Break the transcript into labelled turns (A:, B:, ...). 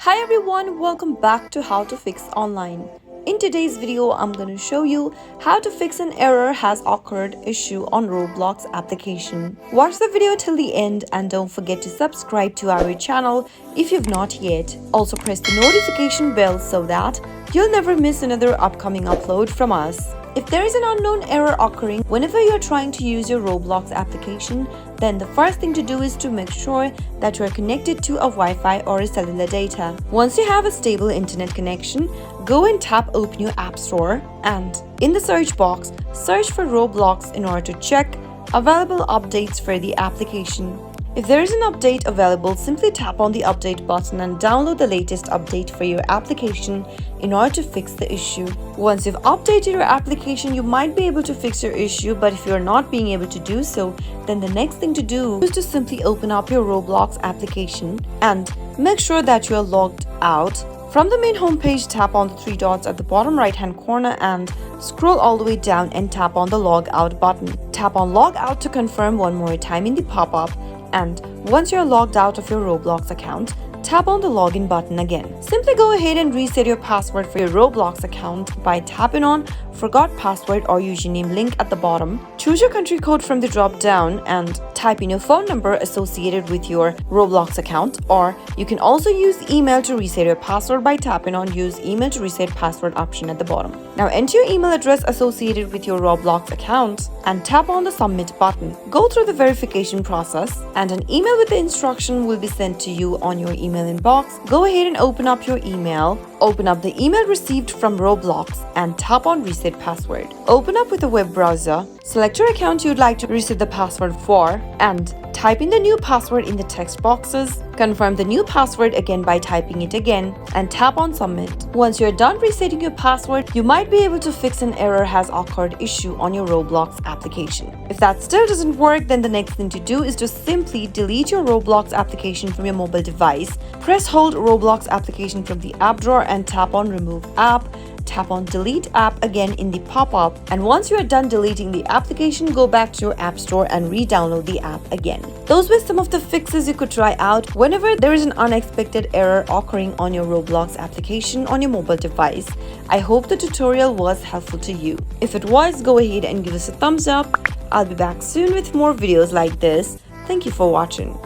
A: Hi everyone, welcome back to How to Fix Online. In today's video, I'm going to show you how to fix an error has occurred issue on Roblox application. Watch the video till the end and don't forget to subscribe to our channel if you've not yet. Also press the notification bell so that you'll never miss another upcoming upload from us. If there is an unknown error occurring whenever you're trying to use your Roblox application, then the first thing to do is to make sure that you are connected to a Wi-Fi or a cellular data. Once you have a stable internet connection, go and tap Open your App Store and in the search box, search for Roblox in order to check available updates for the application. If there is an update available, simply tap on the update button and download the latest update for your application in order to fix the issue. Once you've updated your application, you might be able to fix your issue, but if you're not being able to do so, then the next thing to do is to simply open up your Roblox application and make sure that you are logged out. From the main homepage, tap on the three dots at the bottom right hand corner and scroll all the way down and tap on the log out button. Tap on log out to confirm one more time in the pop-up. And once you're logged out of your Roblox account, tap on the login button again. Simply go ahead and reset your password for your Roblox account by tapping on Forgot Password or Username link at the bottom. Choose your country code from the drop down and type in your phone number associated with your Roblox account, or you can also use email to reset your password by tapping on Use Email to Reset Password option at the bottom. Now enter your email address associated with your Roblox account and tap on the Submit button. Go through the verification process and an email with the instruction will be sent to you on your email inbox. Go ahead and open up your email. Open up the email received from Roblox and tap on Reset Password. Open up with a web browser. Select your account you'd like to reset the password for and type in the new password in the text boxes. Confirm the new password again by typing it again and tap on Submit. Once you're done resetting your password, you might be able to fix an error has occurred issue on your Roblox application. If that still doesn't work, then the next thing to do is to simply delete your Roblox application from your mobile device. Press hold Roblox application from the app drawer and tap on Remove App. Tap on Delete App again in the pop-up, and once you are done deleting the application, go back to your app store and re-download the app again. Those were some of the fixes you could try out whenever there is an unexpected error occurring on your Roblox application on your mobile device. I hope the tutorial was helpful to you. If it was, go ahead and give us a thumbs up. I'll be back soon with more videos like this. Thank you for watching.